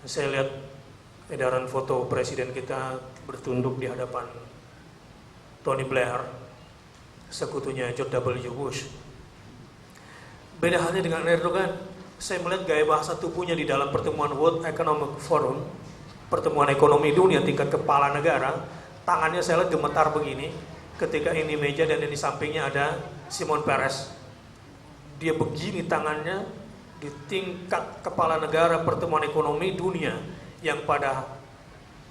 Saya lihat edaran foto presiden kita bertunduk di hadapan Tony Blair, sekutunya George W. Bush. Beda halnya dengan Erdogan. Saya melihat gaya bahasa tubuhnya di dalam pertemuan World Economic Forum, pertemuan ekonomi dunia tingkat kepala negara. Tangannya saya lihat gemetar begini. Ketika ini meja dan di sampingnya ada Shimon Peres. Dia begini tangannya di tingkat kepala negara pertemuan ekonomi dunia yang pada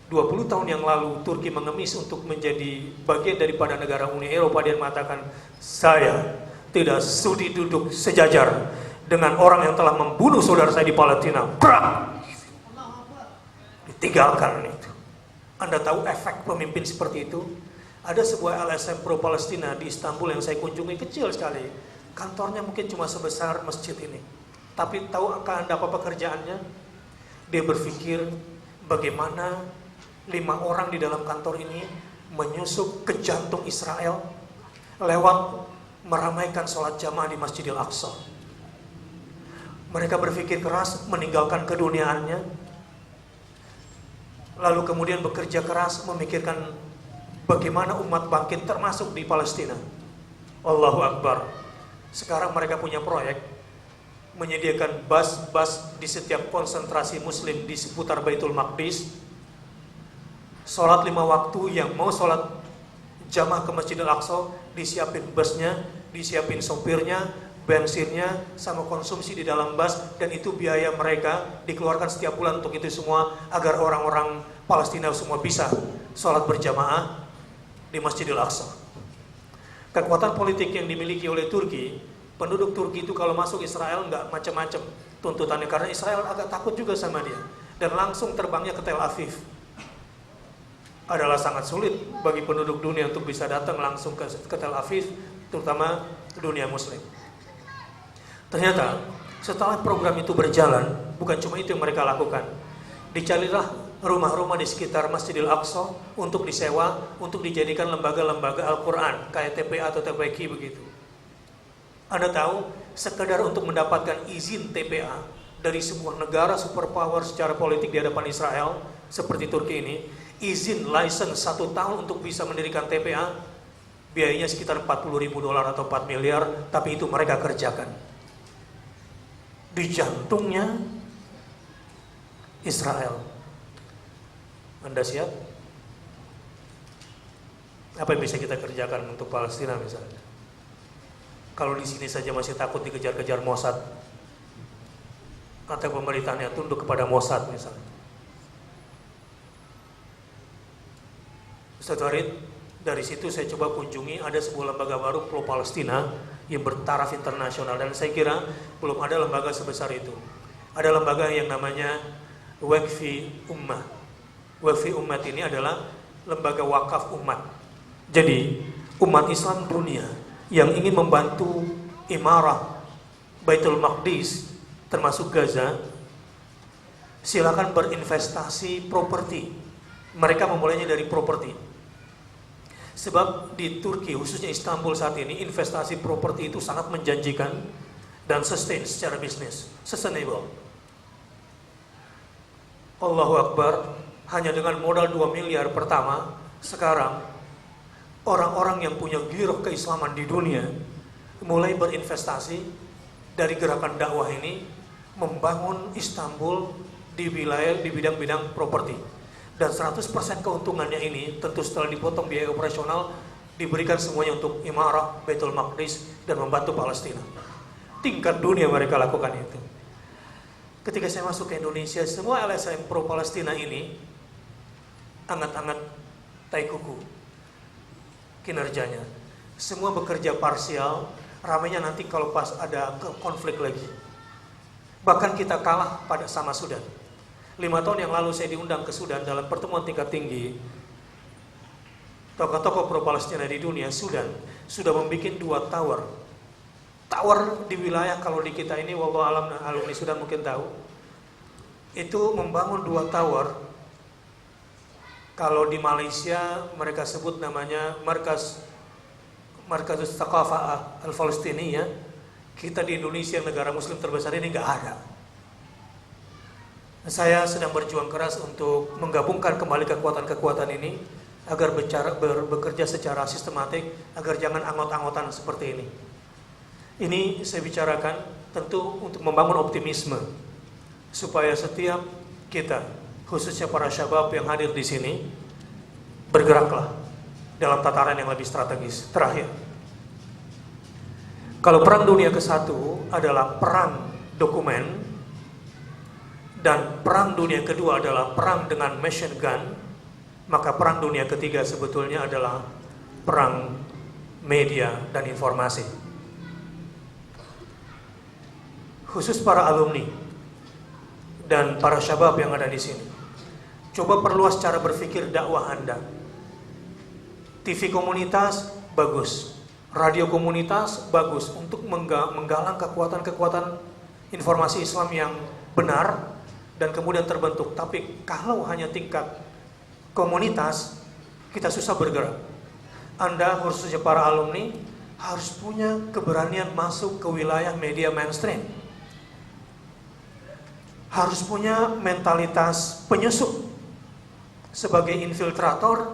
20 tahun yang lalu Turki mengemis untuk menjadi bagian daripada negara Uni Eropa. Dia mengatakan, saya tidak sudi duduk sejajar dengan orang yang telah membunuh saudara saya di Palestina. Brak! Ditinggalkan itu. Anda tahu efek pemimpin seperti itu? Ada sebuah LSM pro Palestina di Istanbul yang saya kunjungi, kecil sekali. Kantornya mungkin cuma sebesar masjid ini. Tapi tahu Anda apa pekerjaannya? Dia berpikir bagaimana 5 orang di dalam kantor ini menyusup ke jantung Israel lewat meramaikan sholat jamaah di Masjidil Aqsa. Mereka berpikir keras meninggalkan keduniaannya, lalu kemudian bekerja keras memikirkan bagaimana umat bangkit termasuk di Palestina. Allahu Akbar. Sekarang mereka punya proyek menyediakan bus-bus di setiap konsentrasi muslim di seputar Baitul Maqdis. Sholat 5 waktu, yang mau sholat jamaah ke Masjidil Aqsa disiapin busnya, disiapin sopirnya, bensinnya, sama konsumsi di dalam bus, dan itu biaya mereka dikeluarkan setiap bulan untuk itu semua, agar orang-orang Palestina semua bisa sholat berjamaah di Masjidil Aqsa. Kekuatan politik yang dimiliki oleh Turki, penduduk Turki itu kalau masuk Israel nggak macam-macam tuntutannya, karena Israel agak takut juga sama dia, dan langsung terbangnya ke Tel Aviv. Adalah sangat sulit bagi penduduk dunia untuk bisa datang langsung ke Tel Aviv, terutama dunia muslim. Ternyata setelah program itu berjalan, bukan cuma itu yang mereka lakukan. Dicarilah rumah-rumah di sekitar Masjidil Aqsa untuk disewa, untuk dijadikan lembaga-lembaga Al-Quran, kayak TPA atau TPQ begitu. Anda tahu, sekedar untuk mendapatkan izin TPA dari sebuah negara superpower secara politik di hadapan Israel, seperti Turki ini, izin license 1 tahun untuk bisa mendirikan TPA, biayanya sekitar $40.000 atau 4 miliar, tapi itu mereka kerjakan. Di jantungnya Israel. Anda siap? Apa yang bisa kita kerjakan untuk Palestina misalnya? Kalau di sini saja masih takut dikejar-kejar Mossad, kata pemerintahnya tunduk kepada Mossad misalnya. Ustaz Farid, dari situ saya coba kunjungi, ada sebuah lembaga baru pro Palestina yang bertaraf internasional, dan saya kira belum ada lembaga sebesar itu. Ada lembaga yang namanya Waqfi Ummah. Waqfi Ummah ini adalah lembaga wakaf umat. Jadi umat Islam dunia yang ingin membantu imarah Baitul Maqdis termasuk Gaza, silakan berinvestasi properti. Mereka memulainya dari properti. Sebab di Turki, khususnya Istanbul saat ini, investasi properti itu sangat menjanjikan dan sustain secara bisnis, sustainable. Allahu Akbar, hanya dengan modal 2 miliar pertama, sekarang orang-orang yang punya giroh keislaman di dunia mulai berinvestasi dari gerakan dakwah ini, membangun Istanbul di wilayah, di bidang-bidang properti. Dan 100% keuntungannya ini tentu setelah dipotong biaya operasional diberikan semuanya untuk imarah Baitul Maqdis dan membantu Palestina. Tingkat dunia mereka lakukan itu. Ketika saya masuk ke Indonesia, semua LSM pro Palestina ini anget-anget tai kuku kinerjanya. Semua bekerja parsial, ramainya nanti kalau pas ada konflik lagi. Bahkan kita kalah pada sama Sudan. 5 tahun yang lalu saya diundang ke Sudan dalam pertemuan tingkat tinggi tokoh-tokoh pro Palestina di dunia. Sudan sudah membuat 2 tower di wilayah, kalau di kita ini wallahu alam, alumni Sudan mungkin tahu, itu membangun 2 tower. Kalau di Malaysia mereka sebut namanya Markas Thaqafah Al-Falestiniyah. Kita di Indonesia, negara muslim terbesar ini nggak ada. Saya sedang berjuang keras untuk menggabungkan kembali kekuatan-kekuatan ini agar bekerja secara sistematik, agar jangan anggot-anggotan seperti ini. Ini saya bicarakan tentu untuk membangun optimisme supaya setiap kita, khususnya para syabab yang hadir di sini, bergeraklah dalam tataran yang lebih strategis. Terakhir, kalau perang dunia ke-1 adalah perang dokumen dan perang dunia kedua adalah perang dengan machine gun, maka perang dunia ketiga sebetulnya adalah perang media dan informasi. Khusus para alumni dan para syabab yang ada di sini, coba perluas cara berpikir dakwah Anda. TV komunitas bagus, radio komunitas bagus untuk menggalang kekuatan-kekuatan informasi Islam yang benar dan kemudian terbentuk. Tapi kalau hanya tingkat komunitas, kita susah bergerak. Anda khususnya para alumni harus punya keberanian masuk ke wilayah media mainstream. Harus punya mentalitas penyusup sebagai infiltrator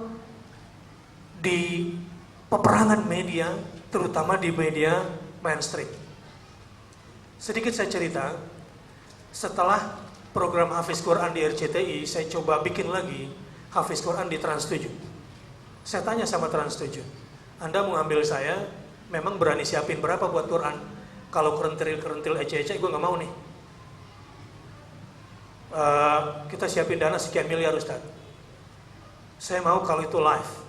di peperangan media, terutama di media mainstream. Sedikit saya cerita, setelah program Hafiz Quran di RCTI, saya coba bikin lagi Hafiz Quran di Trans 7. Saya tanya sama Trans 7, Anda mau ambil saya, memang berani siapin berapa buat Quran? Kalau kerentil ece-ece, gue gak mau nih. Kita siapin dana sekian miliar Ustaz. Saya mau kalau itu live.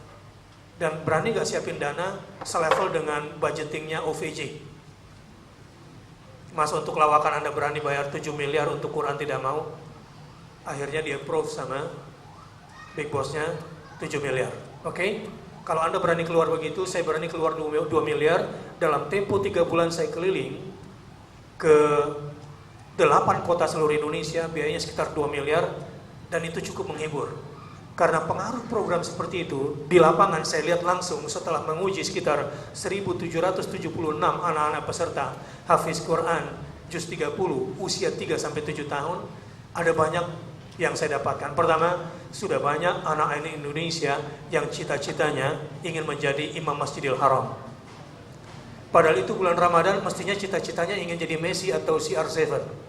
Dan berani gak siapin dana selevel dengan budgetingnya OVJ? Mas, untuk lawakan Anda berani bayar 7 miliar untuk Quran tidak mau? Akhirnya di approve sama big bossnya 7 miliar. Oke? Kalau Anda berani keluar begitu, saya berani keluar 2 miliar. Dalam tempo 3 bulan saya keliling ke 8 kota seluruh Indonesia, biayanya sekitar 2 miliar, dan itu cukup menghibur. Karena pengaruh program seperti itu, di lapangan saya lihat langsung setelah menguji sekitar 1.776 anak-anak peserta Hafiz Quran Juz 30 usia 3-7 tahun, ada banyak yang saya dapatkan. Pertama, sudah banyak anak Indonesia yang cita-citanya ingin menjadi imam Masjidil Haram. Padahal itu bulan Ramadan, mestinya cita-citanya ingin jadi Messi atau CR7.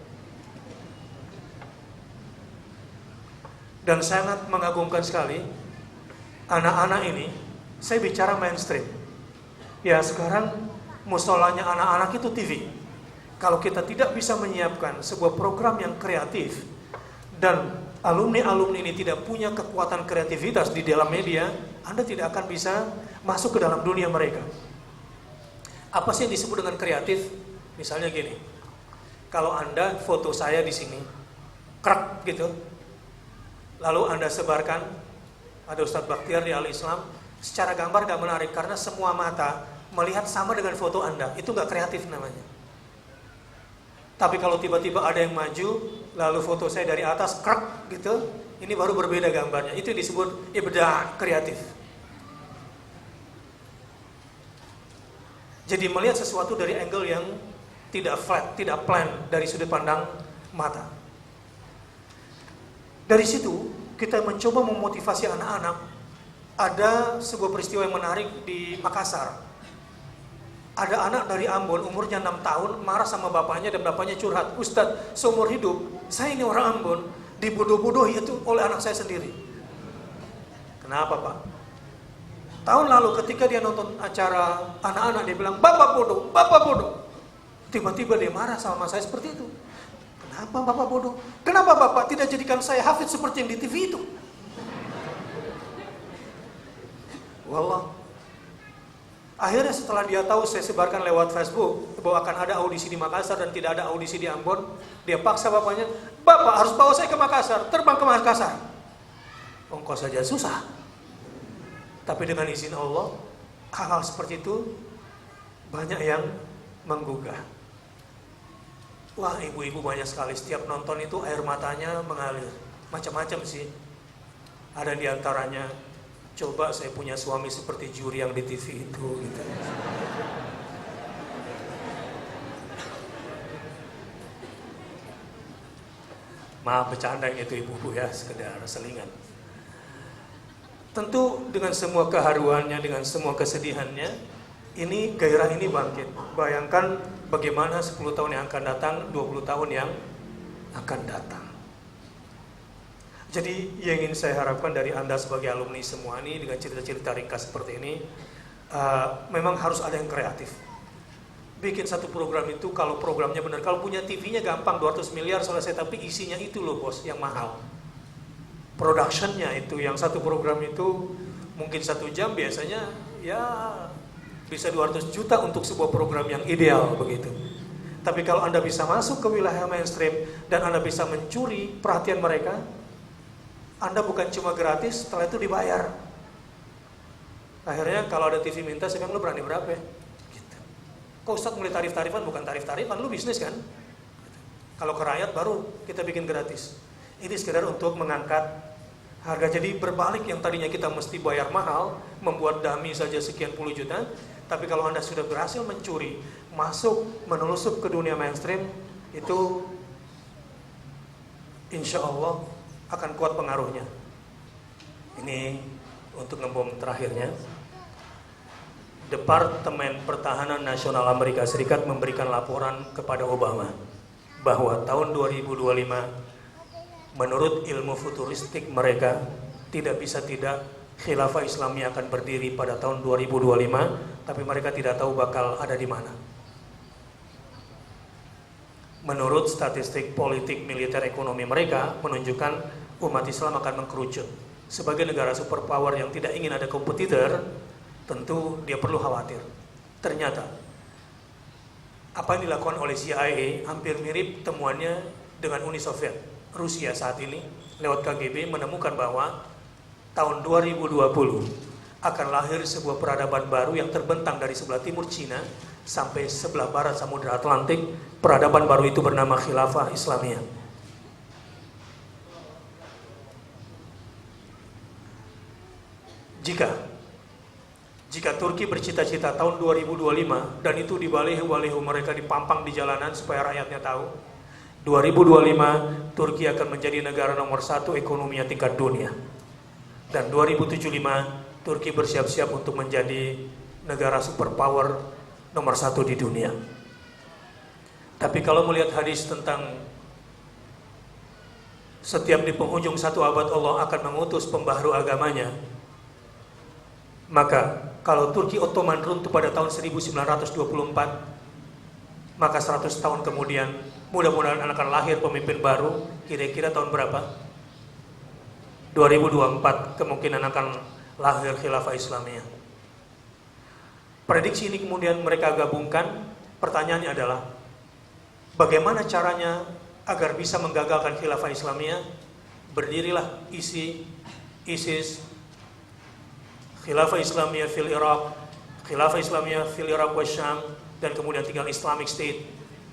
Dan sangat mengagumkan sekali anak-anak ini. Saya bicara mainstream. Ya, sekarang musolanya anak-anak itu TV. Kalau kita tidak bisa menyiapkan sebuah program yang kreatif dan alumni-alumni ini tidak punya kekuatan kreativitas di dalam media, Anda tidak akan bisa masuk ke dalam dunia mereka. Apa sih yang disebut dengan kreatif? Misalnya gini, kalau Anda foto saya di sini, krek gitu, lalu Anda sebarkan, ada Ustadz Bakhtiar di Al-Islam, secara gambar gak menarik karena semua mata melihat sama dengan foto Anda, itu gak kreatif namanya. Tapi kalau tiba-tiba ada yang maju, lalu foto saya dari atas, krek gitu, ini baru berbeda gambarnya, itu disebut ibda kreatif. Jadi melihat sesuatu dari angle yang tidak flat, tidak plan dari sudut pandang mata. Dari situ kita mencoba memotivasi anak-anak. Ada sebuah peristiwa yang menarik di Makassar. Ada anak dari Ambon umurnya 6 tahun marah sama bapaknya dan bapaknya curhat, Ustadz, seumur hidup saya ini orang Ambon dibodoh-bodohi itu oleh anak saya sendiri. Kenapa Pak? Tahun lalu ketika dia nonton acara anak-anak, dia bilang bapak bodoh, bapak bodoh. Tiba-tiba dia marah sama saya seperti itu. Kenapa bapak bodoh? Kenapa bapak tidak jadikan saya hafid seperti yang di TV itu? Wallah. Akhirnya setelah dia tahu saya sebarkan lewat Facebook bahwa akan ada audisi di Makassar dan tidak ada audisi di Ambon, dia paksa bapaknya, bapak harus bawa saya ke Makassar, terbang ke Makassar. Ongkos saja susah. Tapi dengan izin Allah, hal-hal seperti itu banyak yang menggugah. Wah, ibu-ibu banyak sekali, setiap nonton itu air matanya mengalir. Macam-macam sih. Ada di antaranya, coba saya punya suami seperti juri yang di TV itu gitu. Maaf bercanda itu ibu-ibu ya, sekedar selingan. Tentu dengan semua keharuannya, dengan semua kesedihannya, ini gairah ini bangkit. Bayangkan bagaimana 10 tahun yang akan datang, 20 tahun yang akan datang. Jadi yang ingin saya harapkan dari Anda sebagai alumni semua ini dengan cerita-cerita ringkas seperti ini, memang harus ada yang kreatif. Bikin satu program itu kalau programnya benar, kalau punya TV-nya gampang 200 miliar selesai, tapi isinya itu loh bos yang mahal. Productionnya itu, yang satu program itu mungkin 1 jam biasanya ya bisa 200 juta untuk sebuah program yang ideal begitu. Tapi kalau Anda bisa masuk ke wilayah mainstream dan Anda bisa mencuri perhatian mereka, Anda bukan cuma gratis, setelah itu dibayar. Akhirnya kalau ada TV minta, saya bilang, lu berani berapa ya? Gitu. Kok Ustadz mulai tarif-tarifan? Bukan tarif-tarifan, lu bisnis kan? Gitu. Kalau ke rakyat baru kita bikin gratis. Ini sekedar untuk mengangkat harga. Jadi berbalik, yang tadinya kita mesti bayar mahal, membuat dummy saja sekian puluh juta. Tapi kalau Anda sudah berhasil mencuri, masuk, menelusup ke dunia mainstream, itu insya Allah akan kuat pengaruhnya. Ini untuk ngebom terakhirnya. Departemen Pertahanan Nasional Amerika Serikat memberikan laporan kepada Obama bahwa tahun 2025 menurut ilmu futuristik mereka tidak bisa tidak khilafah Islamiyah akan berdiri pada tahun 2025, tapi mereka tidak tahu bakal ada di mana. Menurut statistik politik, militer, ekonomi mereka menunjukkan umat Islam akan mengkerucut. Sebagai negara superpower yang tidak ingin ada kompetitor, tentu dia perlu khawatir. Ternyata apa yang dilakukan oleh CIA hampir mirip temuannya dengan Uni Soviet. Rusia saat ini lewat KGB menemukan bahwa tahun 2020 akan lahir sebuah peradaban baru yang terbentang dari sebelah timur Cina sampai sebelah barat Samudra Atlantik. Peradaban baru itu bernama Khilafah Islamiyah. Jika Turki bercita-cita tahun 2025 dan itu di baliho-baliho mereka dipampang di jalanan supaya rakyatnya tahu, 2025 Turki akan menjadi negara nomor 1 ekonominya tingkat dunia. Dan 2075 Turki bersiap-siap untuk menjadi negara superpower nomor 1 di dunia. Tapi kalau melihat hadis tentang setiap di penghujung 1 abad Allah akan mengutus pembaharu agamanya, maka kalau Turki Ottoman runtuh pada tahun 1924, maka 100 tahun kemudian mudah-mudahan akan lahir pemimpin baru. Kira-kira tahun berapa? 2024 kemungkinan akan lahir Khilafah Islamiyah. Prediksi ini kemudian mereka gabungkan. Pertanyaannya adalah, bagaimana caranya agar bisa menggagalkan Khilafah Islamiyah? Berdirilah ISIS, Khilafah Islamiyah fil Iraq, Khilafah Islamiyah fil Iraq wa Syam, dan kemudian tinggal Islamic State.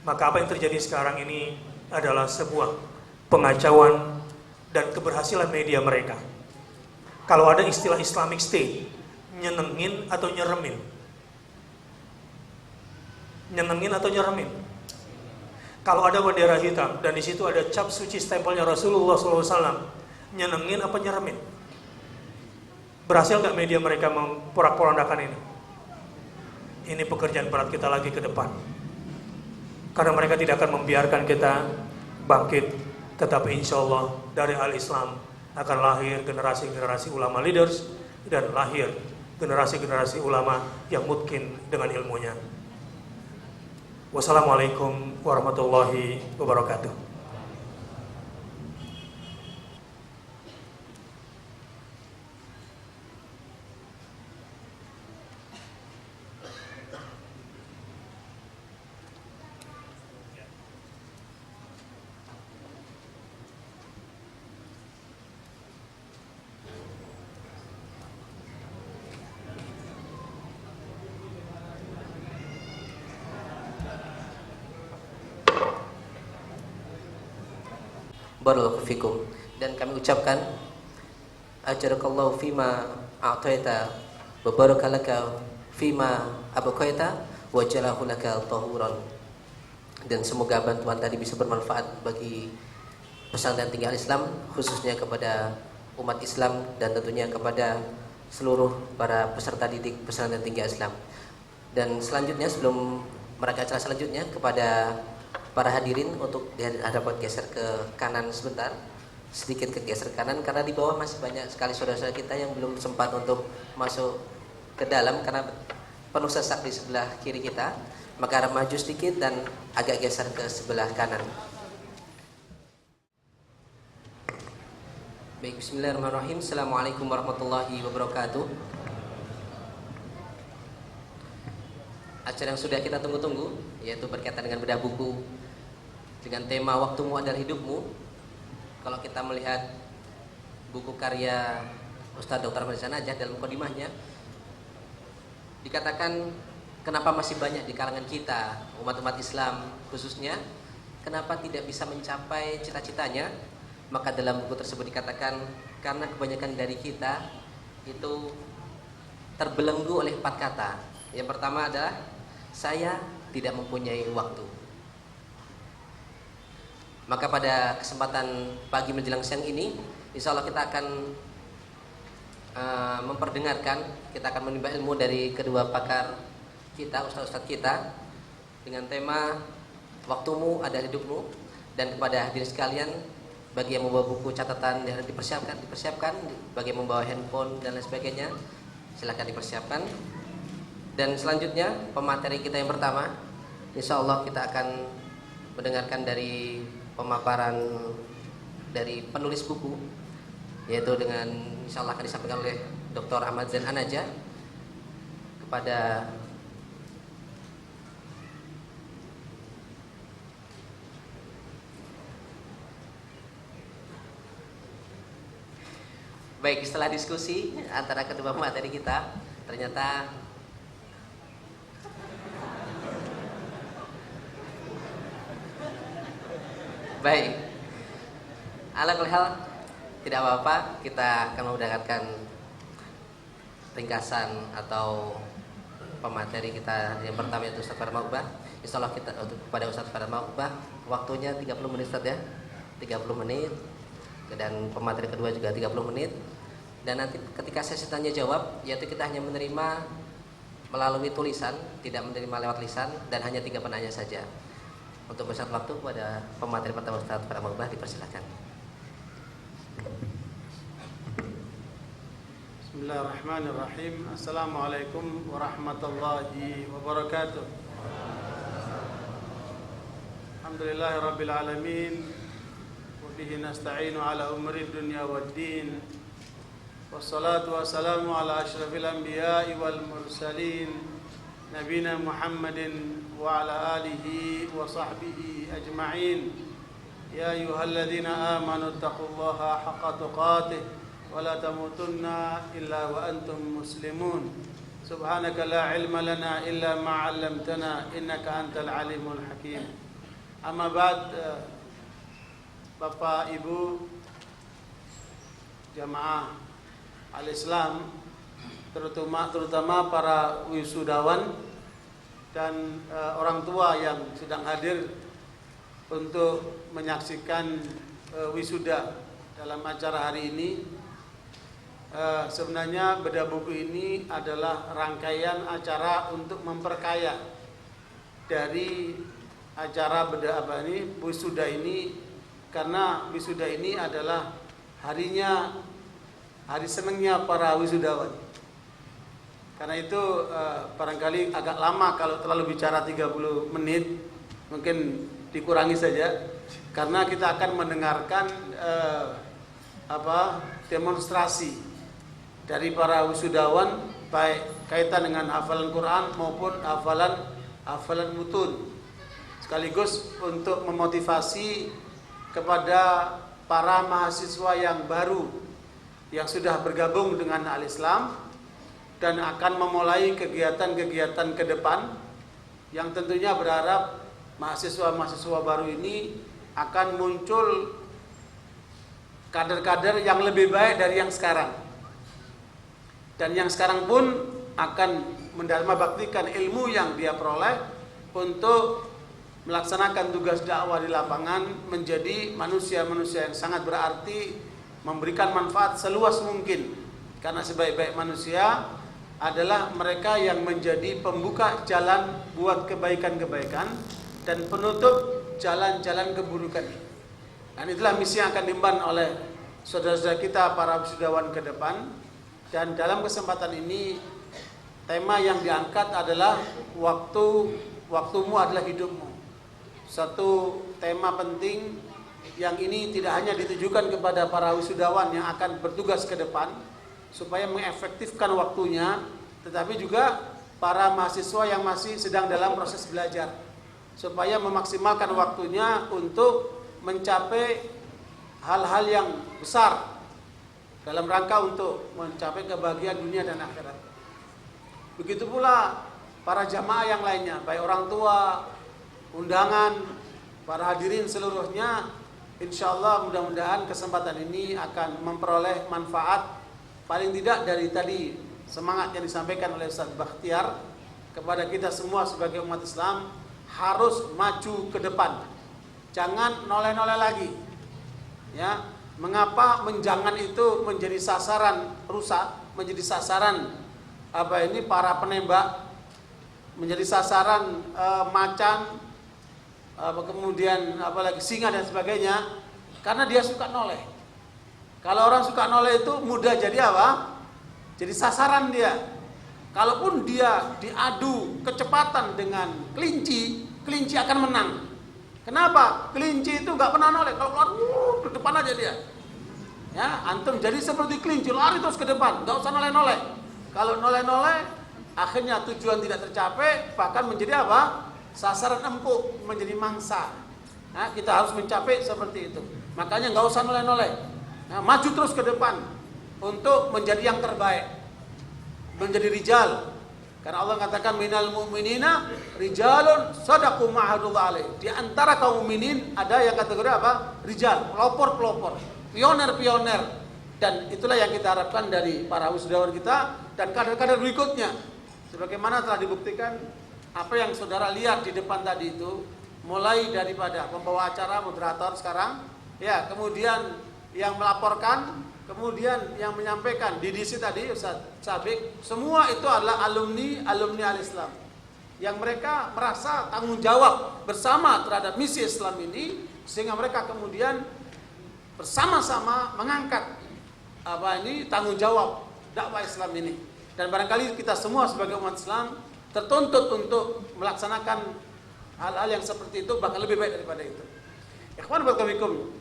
Maka apa yang terjadi sekarang ini adalah sebuah pengacauan dan keberhasilan media mereka. Kalau ada istilah Islamic State, nyenengin atau nyeremin? Nyenengin atau nyeremin? Kalau ada bendera hitam dan di situ ada cap suci stempelnya Rasulullah SAW, nyenengin apa nyeremin? Berhasil nggak media mereka memporak-porandakan ini? Ini pekerjaan berat kita lagi ke depan. Karena mereka tidak akan membiarkan kita bangkit. Tetapi insya Allah dari Al-Islam akan lahir generasi-generasi ulama leaders dan lahir generasi-generasi ulama yang mungkin dengan ilmunya. Wassalamualaikum warahmatullahi wabarakatuh. Barakallahu fikum. Dan kami ucapkan ajarakallahu fima a'taita wa barakalaka fima abqaita wa jalahu laka tahuran. Dan semoga bantuan tadi bisa bermanfaat bagi pesantren tinggi Al-Islam, khususnya kepada umat Islam dan tentunya kepada seluruh para peserta didik pesantren tinggi Al-Islam. Dan selanjutnya, sebelum mereka acara selanjutnya, kepada para hadirin untuk dihadapkan geser ke kanan sebentar, sedikit ke geser kanan karena di bawah masih banyak sekali saudara-saudara kita yang belum sempat untuk masuk ke dalam karena penuh sesak di sebelah kiri kita. Maka harap maju sedikit dan agak geser ke sebelah kanan. Baik, bismillahirrahmanirrahim. Assalamualaikum warahmatullahi wabarakatuh. Acara yang sudah kita tunggu-tunggu, yaitu berkaitan dengan bedah buku dengan tema Waktumu adalah Hidupmu. Kalau kita melihat buku karya Ustaz Dr. Ahmad Ihsan Najah dalam mukadimahnya, dikatakan kenapa masih banyak di kalangan kita, umat-umat Islam khususnya, kenapa tidak bisa mencapai cita-citanya. Maka dalam buku tersebut dikatakan karena kebanyakan dari kita itu terbelenggu oleh 4 kata. Yang pertama adalah saya tidak mempunyai waktu. Maka pada kesempatan pagi menjelang siang ini, insya Allah kita akan memperdengarkan, kita akan menimba ilmu dari kedua pakar kita, ustaz-ustaz kita, dengan tema Waktumu adalah Hidupmu. Dan kepada hadirin sekalian, bagi yang membawa buku catatan yang dipersiapkan, bagi yang membawa handphone dan lain sebagainya, silakan dipersiapkan. Dan selanjutnya pemateri kita yang pertama, insya Allah kita akan mendengarkan dari pemaparan dari penulis buku, yaitu dengan insya Allah akan disampaikan oleh Dr. Ahmad Ihsan Najah kepada baik. Setelah diskusi antara kedua materi kita, ternyata baik. Ala kulli hal, tidak apa-apa, kita akan mendengarkan ringkasan atau pemateri kita yang pertama, yaitu Ustaz Farhan Ma'ubah. Insyaallah kita kepada Ustaz Farhan Ma'ubah, waktunya 30 menit Ustaz ya. 30 menit. Dan pemateri kedua juga 30 menit. Dan nanti ketika sesi tanya jawab, yaitu kita hanya menerima melalui tulisan, tidak menerima lewat lisan, dan hanya 3 penanya saja. Untuk bersat waktu kepada pemateri pertama Ustaz Farhan Ma'ubah, dipersilakan. Bismillahirrahmanirrahim. Assalamualaikum warahmatullahi wabarakatuh. Alhamdulillahirabbil alamin. Bihi nasta'inu ala umri dunya waddin. Wassalatu wassalamu ala asyrafil anbiya'i wal mursalin, nabina Muhammadin wa ala alihi wa sahbihi ajma'in. Ya ayyuhalladzina amanu taqullaha haqqa tuqatih wa la tamutunna illa wa antum muslimun. Subhanaka la ilma lana illa ma 'allamtana innaka antal alimul hakim. Amma ba'd. Bapak Ibu jamaah Al-Islam, terutama para wisudawan dan orang tua yang sedang hadir untuk menyaksikan wisuda dalam acara hari ini. Sebenarnya bedah buku ini adalah rangkaian acara untuk memperkaya dari acara bedah wisuda ini. Karena wisuda ini adalah hari senangnya para wisudawan. Karena itu barangkali agak lama kalau terlalu bicara 30 menit, mungkin dikurangi saja. Karena kita akan mendengarkan demonstrasi dari para wisudawan, baik kaitan dengan hafalan Quran maupun hafalan mutun. Sekaligus untuk memotivasi kepada para mahasiswa yang baru yang sudah bergabung dengan Al-Islam dan akan memulai kegiatan-kegiatan ke depan, yang tentunya berharap mahasiswa-mahasiswa baru ini akan muncul kader-kader yang lebih baik dari yang sekarang, dan yang sekarang pun akan mendharma baktikan ilmu yang dia peroleh untuk melaksanakan tugas dakwah di lapangan menjadi manusia-manusia yang sangat berarti, memberikan manfaat seluas mungkin. Karena sebaik-baik manusia adalah mereka yang menjadi pembuka jalan buat kebaikan-kebaikan dan penutup jalan-jalan keburukan. Dan itulah misi yang akan diemban oleh saudara-saudara kita para wisudawan ke depan. Dan dalam kesempatan ini tema yang diangkat adalah waktumu adalah hidupmu. Satu tema penting yang ini tidak hanya ditujukan kepada para wisudawan yang akan bertugas ke depan supaya mengefektifkan waktunya, tetapi juga para mahasiswa yang masih sedang dalam proses belajar supaya memaksimalkan waktunya untuk mencapai hal-hal yang besar dalam rangka untuk mencapai kebahagiaan dunia dan akhirat. Begitu pula para jamaah yang lainnya, baik orang tua, undangan, para hadirin seluruhnya, insyaallah mudah-mudahan kesempatan ini akan memperoleh manfaat paling tidak dari tadi semangat yang disampaikan oleh Ustaz Bakhtiar kepada kita semua sebagai umat Islam harus maju ke depan. Jangan noleh-noleh lagi. Ya, mengapa menjangan itu menjadi sasaran rusak, menjadi sasaran para penembak, menjadi sasaran macan, kemudian apalagi singa dan sebagainya, karena dia suka noleh. Kalau orang suka noleh itu mudah jadi apa? Jadi sasaran dia. Kalaupun dia diadu kecepatan dengan kelinci, kelinci akan menang. Kenapa? Kelinci itu nggak pernah noleh. Kalau keluar, ke depan aja dia. Ya, antum jadi seperti kelinci, lari terus ke depan, nggak usah noleh-noleh. Kalau noleh-noleh, akhirnya tujuan tidak tercapai, bahkan menjadi apa? Sasaran empuk, menjadi mangsa. Nah, kita harus mencapai seperti itu. Makanya nggak usah noleh-noleh. Nah, maju terus ke depan untuk menjadi yang terbaik, menjadi rijal. Karena Allah katakan minal mu'minina rijalun sadaqu ma'ahadullah alaih. Di antara kaum mukminin ada yang kategori apa? Rijal, pelopor-pelopor, pioner-pioner. Dan itulah yang kita harapkan dari para wisudawan kita dan kader-kader berikutnya. Sebagaimana telah dibuktikan apa yang saudara lihat di depan tadi itu, mulai daripada pembawa acara, moderator sekarang, ya, kemudian yang melaporkan, kemudian yang menyampaikan di DC tadi Ustaz Sabik, semua itu adalah alumni Al-Islam yang mereka merasa tanggung jawab bersama terhadap misi Islam ini, sehingga mereka kemudian bersama-sama mengangkat tanggung jawab dakwah Islam ini. Dan barangkali kita semua sebagai umat Islam tertuntut untuk melaksanakan hal-hal yang seperti itu, bahkan lebih baik daripada itu. Ikhwan barakallahu.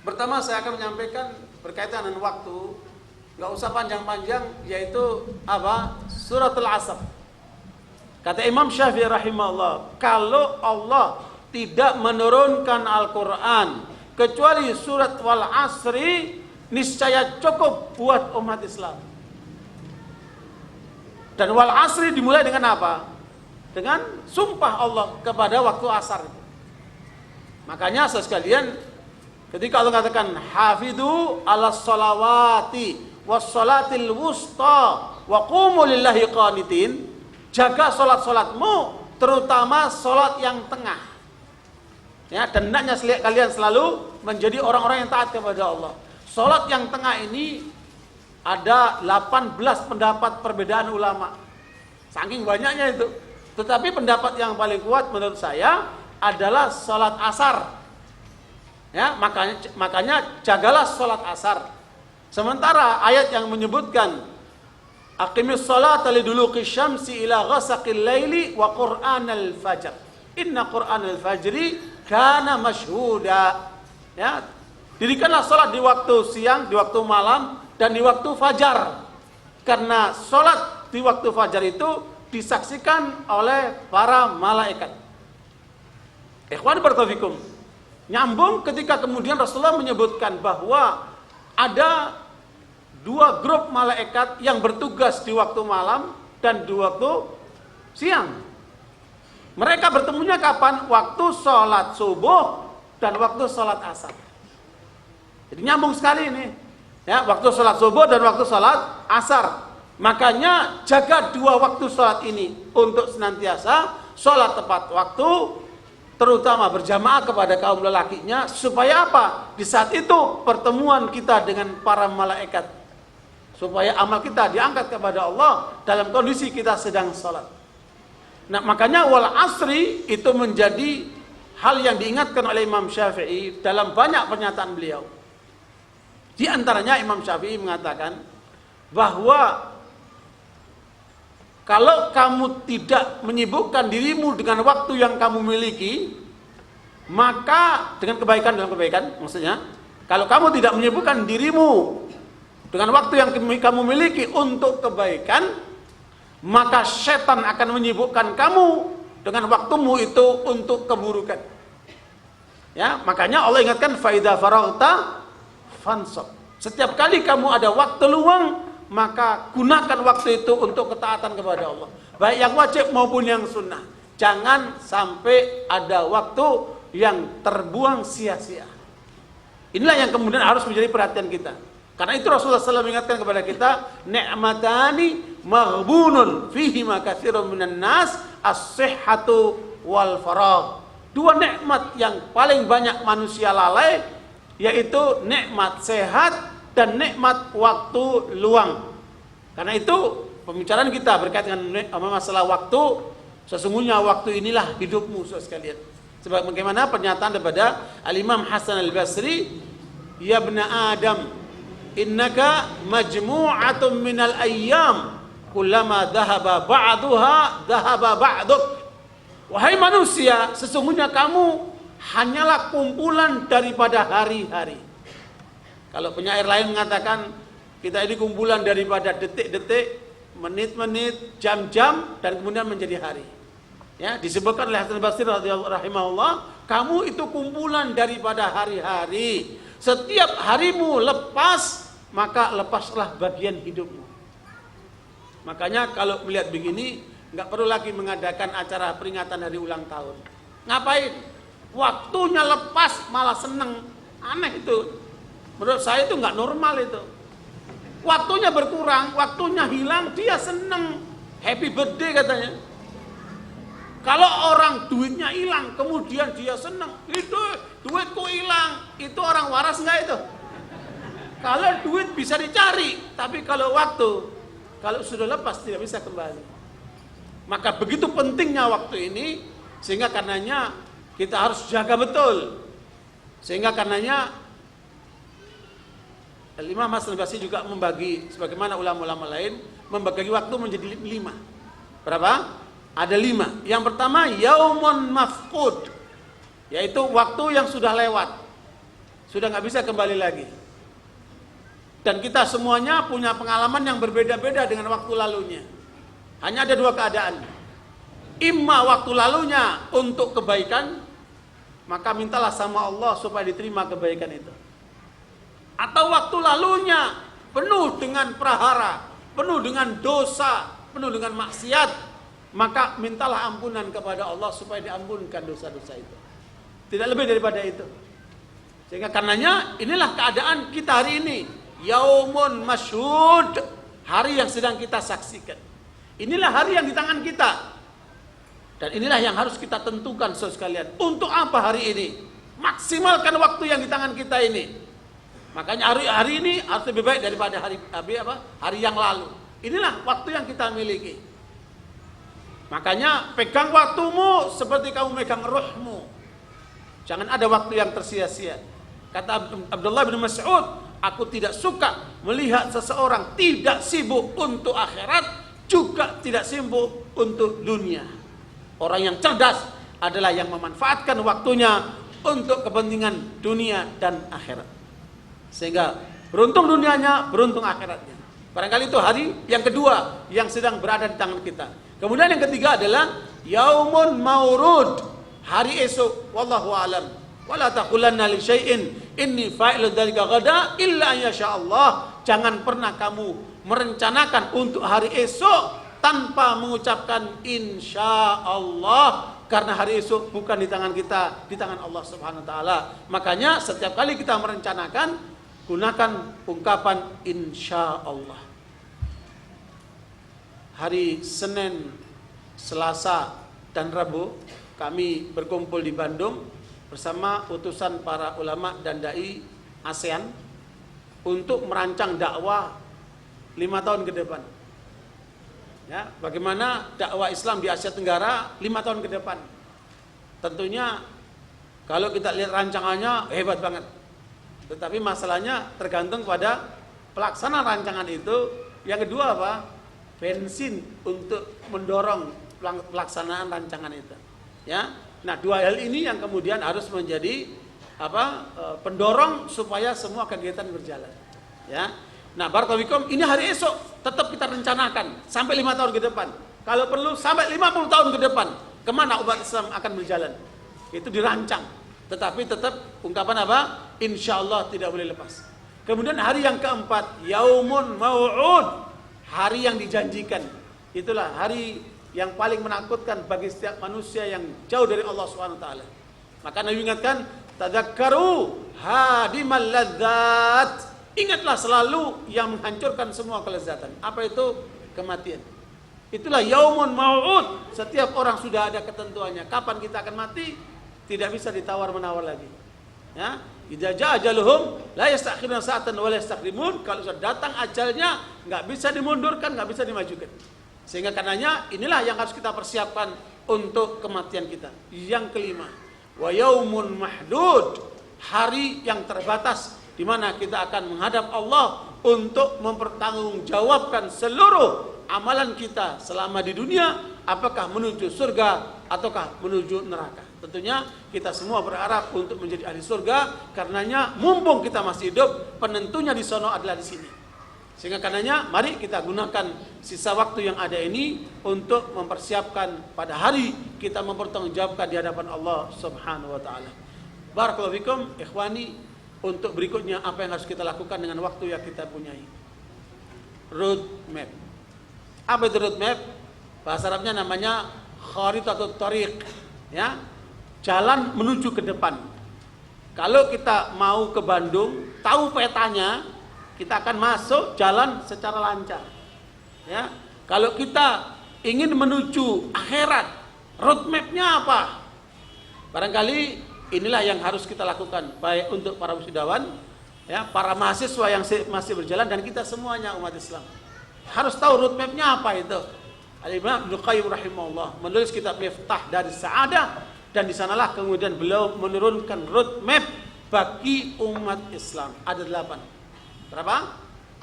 Pertama saya akan menyampaikan berkaitan dengan waktu, nggak usah panjang-panjang, yaitu Suratul Asr. Kata Imam Syafi'i rahimahullah, kalau Allah tidak menurunkan Al-Quran kecuali surat Wal Asri, niscaya cukup buat umat Islam. Dan Wal Asri dimulai dengan apa? Dengan sumpah Allah kepada waktu asar. Makanya sekalian, ketika Allah katakan hafidhu ala sholawati was sholatil wusta wa qumu lillahi qanitin, jaga solat-solatmu, terutama solat yang tengah. Ya, dan hendaknya kalian selalu menjadi orang-orang yang taat kepada Allah. Solat yang tengah ini ada 18 pendapat perbedaan ulama. Saking banyaknya itu. Tetapi pendapat yang paling kuat menurut saya adalah solat asar. Ya, makanya jagalah sholat asar. Sementara ayat yang menyebutkan aqimis sholata liduluqi syamsi ila ghasaqil laili wa qur'anal fajr. Inna qur'anal fajri kana mashhuda. Ya, dirikanlah sholat di waktu siang, di waktu malam, dan di waktu fajar. Karena sholat di waktu fajar itu disaksikan oleh para malaikat. Ikhwan barakallahu. Nyambung ketika kemudian Rasulullah menyebutkan bahwa ada 2 grup malaikat yang bertugas di waktu malam dan di waktu siang. Mereka bertemunya kapan? Waktu sholat subuh dan waktu sholat asar. Jadi nyambung sekali ini. Ya, waktu sholat subuh dan waktu sholat asar. Makanya jaga 2 waktu sholat ini untuk senantiasa sholat tepat waktu terutama berjamaah kepada kaum lelakinya, supaya apa? Di saat itu pertemuan kita dengan para malaikat, supaya amal kita diangkat kepada Allah dalam kondisi kita sedang salat. Nah, makanya wal asri itu menjadi hal yang diingatkan oleh Imam Syafi'i dalam banyak pernyataan beliau. Di antaranya Imam Syafi'i mengatakan bahwa kalau kamu tidak menyibukkan dirimu dengan waktu yang kamu miliki, maka dengan kebaikan, maksudnya, kalau kamu tidak menyibukkan dirimu dengan waktu yang kamu miliki untuk kebaikan, maka setan akan menyibukkan kamu dengan waktumu itu untuk keburukan. Ya, makanya Allah ingatkan faida faraghta fansab. Setiap kali kamu ada waktu luang, maka gunakan waktu itu untuk ketaatan kepada Allah, baik yang wajib maupun yang sunnah. Jangan sampai ada waktu yang terbuang sia-sia. Inilah yang kemudian harus menjadi perhatian kita. Karena itu Rasulullah SAW mengingatkan kepada kita, ni'matani maghbunun fihima katsirun minan nas, as-sihhatu wal faragh. Dua nikmat yang paling banyak manusia lalai, yaitu nikmat sehat dan nikmat waktu luang. Karena itu pembicaraan kita berkaitan dengan masalah waktu, sesungguhnya waktu inilah hidupmu, saudara sekalian. Sebab bagaimana pernyataan daripada Al-Imam Hasan Al-Basri, ya ibna Adam, innaka majmu'atun minal ayyam, kullama dhahaba ba'duha dhahaba ba'duk. Wahai manusia, sesungguhnya kamu hanyalah kumpulan daripada hari-hari. Kalau penyair lain mengatakan kita ini kumpulan daripada detik-detik, menit-menit, jam-jam, dan kemudian menjadi hari. Ya, disebutkan oleh Hasan Basri rahimahullah, kamu itu kumpulan daripada hari-hari. Setiap harimu lepas, maka lepaslah bagian hidupmu. Makanya kalau melihat begini, nggak perlu lagi mengadakan acara peringatan hari ulang tahun. Ngapain? Waktunya lepas malah seneng. Aneh itu. Menurut saya itu nggak normal itu. Waktunya berkurang, waktunya hilang, dia seneng. Happy birthday katanya. Kalau orang duitnya hilang, kemudian dia seneng. Itu duitku hilang. Itu orang waras nggak itu? Kalau duit bisa dicari, tapi kalau waktu, kalau sudah lepas tidak bisa kembali. Maka begitu pentingnya waktu ini, sehingga karenanya kita harus jaga betul. Sehingga karenanya Imam Hasan Basri juga membagi, sebagaimana ulama-ulama lain, membagi waktu menjadi 5. Berapa? Ada 5. Yang pertama, yaumun mafqud, yaitu waktu yang sudah lewat, sudah nggak bisa kembali lagi. Dan kita semuanya punya pengalaman yang berbeda-beda dengan waktu lalunya. Hanya ada 2 keadaan. Imma waktu lalunya untuk kebaikan, maka mintalah sama Allah supaya diterima kebaikan itu. Atau waktu lalunya penuh dengan prahara, penuh dengan dosa, penuh dengan maksiat, maka mintalah ampunan kepada Allah supaya diampunkan dosa-dosa itu. Tidak lebih daripada itu. Sehingga karenanya inilah keadaan kita hari ini. Yaumun masyhud, hari yang sedang kita saksikan. Inilah hari yang di tangan kita. Dan inilah yang harus kita tentukan, saudara sekalian. Untuk apa hari ini? Maksimalkan waktu yang di tangan kita ini. Makanya hari ini harus lebih baik daripada hari yang lalu. Inilah waktu yang kita miliki. Makanya pegang waktumu seperti kamu megang ruhmu. Jangan ada waktu yang tersia-sia. Kata Abdullah bin Mas'ud, aku tidak suka melihat seseorang tidak sibuk untuk akhirat, juga tidak sibuk untuk dunia. Orang yang cerdas adalah yang memanfaatkan waktunya untuk kepentingan dunia dan akhirat. Sehingga beruntung dunianya, beruntung akhiratnya. Barangkali itu hari yang kedua yang sedang berada di tangan kita. Kemudian yang ketiga adalah yaumun maurud, hari esok. Wallahu a'lam. Wala taqulanna li syai'in inni fa'ilun dzalika ghadan illa yasha Allah. Jangan pernah kamu merencanakan untuk hari esok tanpa mengucapkan insya Allah, karena hari esok bukan di tangan kita, di tangan Allah Subhanahu wa taala. Makanya setiap kali kita merencanakan, gunakan ungkapan insya Allah. Hari Senin, Selasa, dan Rabu, kami berkumpul di Bandung bersama utusan para ulama dan dai ASEAN untuk merancang dakwah 5 tahun ke depan. Ya, bagaimana dakwah Islam di Asia Tenggara 5 tahun ke depan. Tentunya kalau kita lihat rancangannya hebat banget. Tetapi masalahnya tergantung pada pelaksanaan rancangan itu. Yang kedua apa? Bensin untuk mendorong pelaksanaan rancangan itu. Ya. Nah, dua hal ini yang kemudian harus menjadi pendorong supaya semua kegiatan berjalan. Ya. Nah, barakallahu fikum, ini hari esok tetap kita rencanakan sampai 5 tahun ke depan. Kalau perlu sampai 50 tahun ke depan. Kemana umat Islam akan berjalan? Itu dirancang. Tetapi tetap ungkapan apa? Insyaallah tidak boleh lepas. Kemudian hari yang keempat, yaumun mau'ud, hari yang dijanjikan. Itulah hari yang paling menakutkan bagi setiap manusia yang jauh dari Allah Subhanahu wa taala. Maka Nabi ingatkan, tadzakkaru hadimal ladzat. Ingatlah selalu yang menghancurkan semua kelezatan. Apa itu? Kematian. Itulah yaumun mau'ud. Setiap orang sudah ada ketentuannya. Kapan kita akan mati? Tidak bisa ditawar-menawar lagi. Ya, idza jaa ajaluhum la yastakhiruna sa'atan wa la yastaqdimun. Kalau sudah datang ajalnya, enggak bisa dimundurkan, enggak bisa dimajukan. Sehingga karenanya inilah yang harus kita persiapkan untuk kematian kita. Yang kelima, wa yaumun mahdud, hari yang terbatas di mana kita akan menghadap Allah untuk mempertanggungjawabkan seluruh amalan kita selama di dunia, apakah menuju surga ataukah menuju neraka. Tentunya kita semua berharap untuk menjadi ahli surga, karenanya mumpung kita masih hidup, penentunya di sono adalah di sini. Sehingga karenanya mari kita gunakan sisa waktu yang ada ini untuk mempersiapkan pada hari kita mempertanggungjawabkan di hadapan Allah Subhanahu wa taala. Barakallahu fikum ikhwani, untuk berikutnya apa yang harus kita lakukan dengan waktu yang kita punyai. Road map. Apa itu road map? Bahasa Arabnya namanya kharitatut thariq, ya. Jalan menuju ke depan. Kalau kita mau ke Bandung, tahu petanya, kita akan masuk jalan secara lancar. Ya. Kalau kita ingin menuju akhirat, roadmap-nya apa? Barangkali inilah yang harus kita lakukan, baik untuk para wisudawan, ya, para mahasiswa yang masih berjalan, dan kita semuanya umat Islam. Harus tahu roadmap-nya apa itu. Al-Imam Ibnu Qayyim rahimahullah menulis kitab Miftah dari Sa'adah, dan di sanalah kemudian beliau menurunkan roadmap bagi umat Islam. Ada 8. Berapa?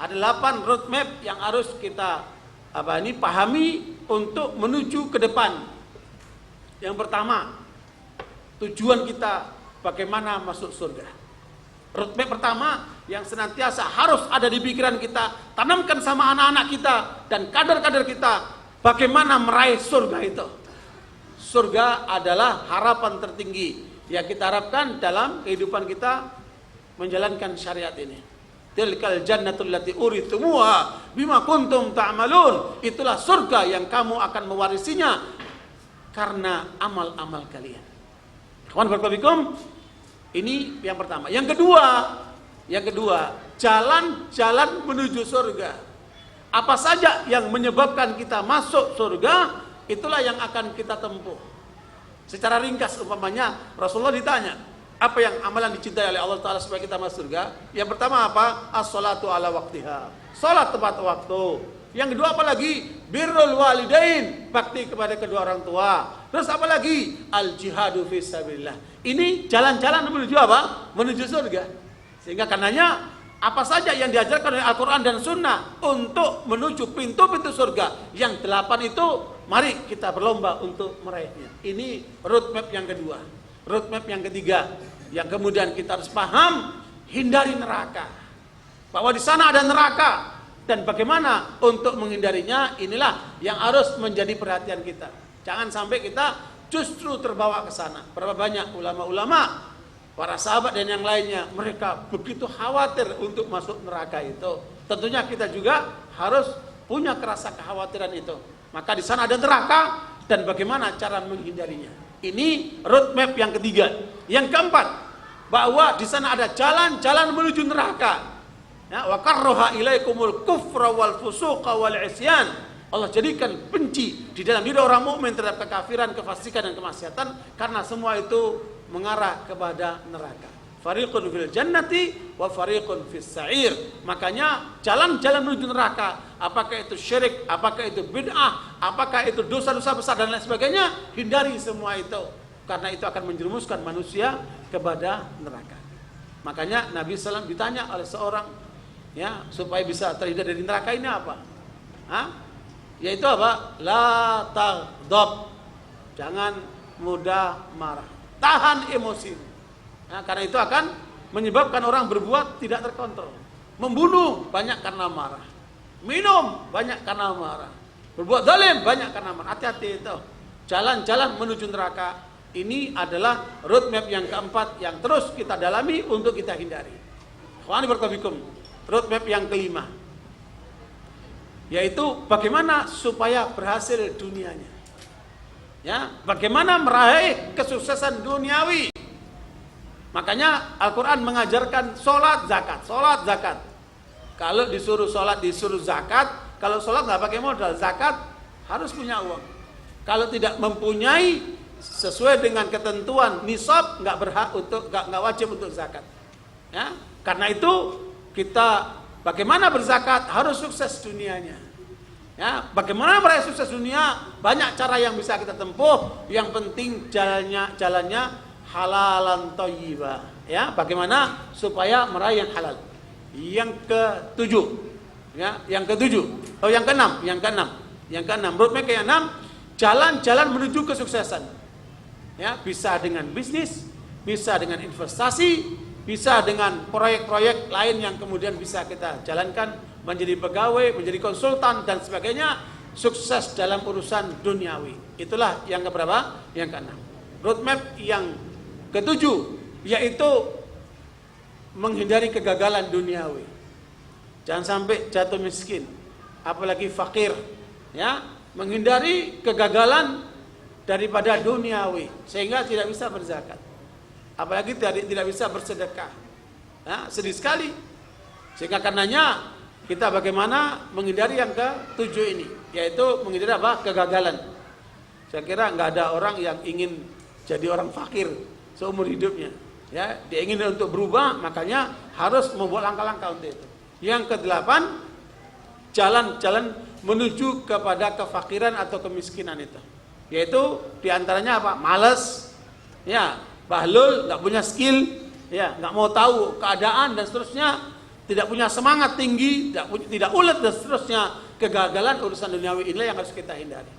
Ada 8 roadmap yang harus kita pahami untuk menuju ke depan. Yang pertama, tujuan kita bagaimana masuk surga. Roadmap pertama yang senantiasa harus ada di pikiran kita, tanamkan sama anak-anak kita dan kader-kader kita, bagaimana meraih surga itu. Surga adalah harapan tertinggi yang kita harapkan dalam kehidupan kita menjalankan syariat ini. Tilkal jannatul lati uritumuha bima kuntum ta'malun. Itulah surga yang kamu akan mewarisinya karena amal-amal kalian. Kawan barakallahu, ini yang pertama. Yang kedua, jalan-jalan menuju surga. Apa saja yang menyebabkan kita masuk surga, itulah yang akan kita tempuh. Secara ringkas umpamanya Rasulullah ditanya, apa yang amalan dicintai oleh Allah Ta'ala supaya kita masuk surga? Yang pertama apa? As-salatu ala waqtiha. Salat tepat waktu. Yang kedua apa lagi? Birrul walidain, bakti kepada kedua orang tua. Terus apa lagi? Al-jihadu fisabilillah. Ini jalan-jalan menuju apa? Menuju surga. Sehingga karenanya apa saja yang diajarkan oleh Al-Quran dan Sunnah untuk menuju pintu-pintu surga yang 8 itu, mari kita berlomba untuk meraihnya. Ini roadmap yang kedua. Roadmap yang ketiga, yang kemudian kita harus paham, hindari neraka. Bahwa di sana ada neraka. Dan bagaimana untuk menghindarinya, inilah yang harus menjadi perhatian kita. Jangan sampai kita justru terbawa ke sana. Berapa banyak ulama-ulama, para sahabat dan yang lainnya, mereka begitu khawatir untuk masuk neraka itu. Tentunya kita juga harus punya rasa kekhawatiran itu. Maka di sana ada neraka dan bagaimana cara menghindarinya. Ini roadmap yang ketiga. Yang keempat, bahwa di sana ada jalan-jalan menuju neraka. Ya, wa karraha ilaikumul kufra wal fusuqa wal isyan. Allah jadikan benci di dalam diri orang mukmin terhadap kekafiran, kefasikan dan kemaksiatan, karena semua itu mengarah kepada neraka. Fariqun fil jannati wa fariqun fis sa'ir. Makanya jalan-jalan menuju neraka, apakah itu syirik, apakah itu bid'ah, apakah itu dosa-dosa besar dan lain sebagainya, hindari semua itu, karena itu akan menjerumuskan manusia kepada neraka. Makanya Nabi SAW ditanya oleh seorang, ya, supaya bisa terhindar dari neraka ini apa? Yaitu apa? La taghdab. Jangan mudah marah. Tahan emosi. Nah, karena itu akan menyebabkan orang berbuat tidak terkontrol. Membunuh banyak karena marah. Minum banyak karena marah. Berbuat zalim banyak karena marah. Hati-hati itu. Jalan-jalan menuju neraka. Ini adalah roadmap yang keempat yang terus kita dalami untuk kita hindari. Ikhwani barakabikum. Roadmap yang kelima, yaitu bagaimana supaya berhasil dunianya. Ya, bagaimana meraih kesuksesan duniawi. Makanya Al-Quran mengajarkan sholat zakat, sholat zakat. Kalau disuruh sholat disuruh zakat. Kalau sholat nggak pakai modal, zakat harus punya uang. Kalau tidak mempunyai sesuai dengan ketentuan nisab, nggak berhak untuk, nggak wajib untuk zakat. Ya, karena itu kita bagaimana berzakat harus sukses dunianya. Ya, bagaimana meraih sukses dunia, banyak cara yang bisa kita tempuh. Yang penting jalannya halalan thayyibah. Ya, bagaimana supaya meraih yang halal. Yang ketujuh, ya, yang keenam, roadmap yang keenam, jalan-jalan menuju kesuksesan. Ya, bisa dengan bisnis, bisa dengan investasi, bisa dengan proyek-proyek lain yang kemudian bisa kita jalankan, menjadi pegawai, menjadi konsultan dan sebagainya, sukses dalam urusan duniawi. Itulah yang keberapa? Yang keenam. Roadmap yang ketujuh, yaitu menghindari kegagalan duniawi. Jangan sampai jatuh miskin, apalagi fakir. Ya, menghindari kegagalan daripada duniawi, sehingga tidak bisa berzakat, apalagi tidak bisa bersedekah. Ya, sedih sekali. Sehingga karenanya kita bagaimana menghindari yang ketujuh ini, yaitu menghindari apa? Kegagalan. Saya kira nggak ada orang yang ingin jadi orang fakir seumur hidupnya. Ya, dia ingin untuk berubah, makanya harus membuat langkah-langkah untuk itu. Yang kedelapan, jalan-jalan menuju kepada kefakiran atau kemiskinan itu, yaitu diantaranya apa? Malas, ya, bahlul, nggak punya skill, ya, nggak mau tahu keadaan dan seterusnya, tidak punya semangat tinggi, tidak ulet dan seterusnya. Kegagalan urusan duniawi inilah yang harus kita hindari.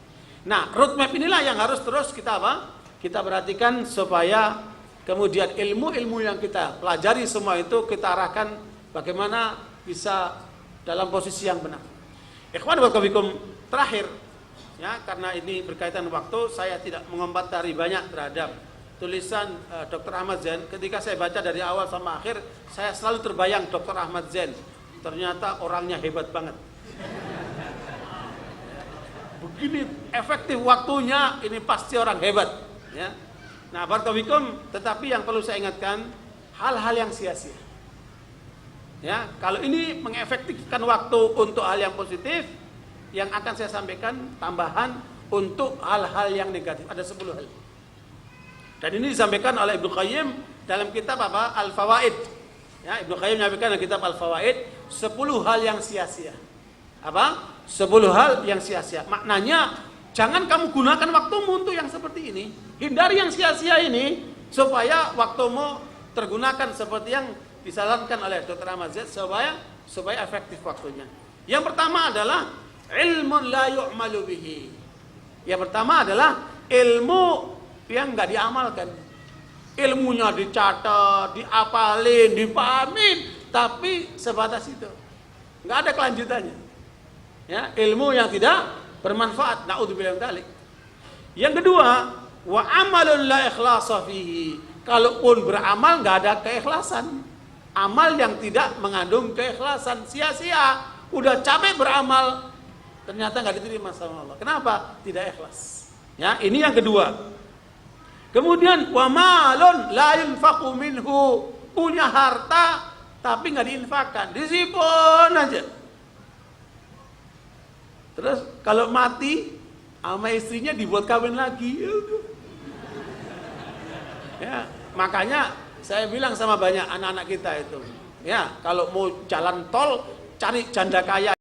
Nah, roadmap inilah yang harus terus kita apa? Kita perhatikan supaya kemudian ilmu-ilmu yang kita pelajari semua itu kita arahkan bagaimana bisa dalam posisi yang benar. Ikhwan wa akhwat, terakhir, ya, karena ini berkaitan waktu, saya tidak mengomentari banyak terhadap tulisan Dr. Ahmad Zain. Ketika saya baca dari awal sama akhir, saya selalu terbayang Dr. Ahmad Zain. Ternyata orangnya hebat banget. Begini efektif waktunya, ini pasti orang hebat. Ya. Nah, barakallahu, tetapi yang perlu saya ingatkan, hal-hal yang sia-sia. Ya, kalau ini mengefektifkan waktu untuk hal yang positif, yang akan saya sampaikan tambahan untuk hal-hal yang negatif. Ada 10 hal. Dan ini disampaikan oleh Ibnu Qayyim dalam kitab apa? Al-Fawaid. Ya, Ibnu Qayyim menyampaikan dalam kitab Al-Fawaid 10 hal yang sia-sia. Apa? 10 hal yang sia-sia. Maknanya jangan kamu gunakan waktumu untuk yang seperti ini. Hindari yang sia-sia ini supaya waktumu tergunakan seperti yang disarankan oleh Dr. Ahmad Zain supaya efektif waktunya. Yang pertama adalah ilmun la yu'malu bihi. Yang pertama adalah ilmu yang enggak diamalkan. Ilmunya dicatat, diapalin, dipahamin, tapi sebatas itu. Enggak ada kelanjutannya. Ya, ilmu yang tidak bermanfaat. Na'udzubillah min dzalik. Yang kedua, wa amalun la ikhlasa fihi. Kalaupun beramal enggak ada keikhlasan. Amal yang tidak mengandung keikhlasan, sia-sia. Udah capek beramal, ternyata enggak diterima sama Allah. Kenapa? Tidak ikhlas. Ya, ini yang kedua. Kemudian wa malun la yunfaqu minhu. Punya harta tapi enggak diinfakkan, disimpan aja. Terus kalau mati sama istrinya dibuat kawin lagi. Ya, makanya saya bilang sama banyak anak-anak kita itu, ya kalau mau jalan tol cari janda kaya.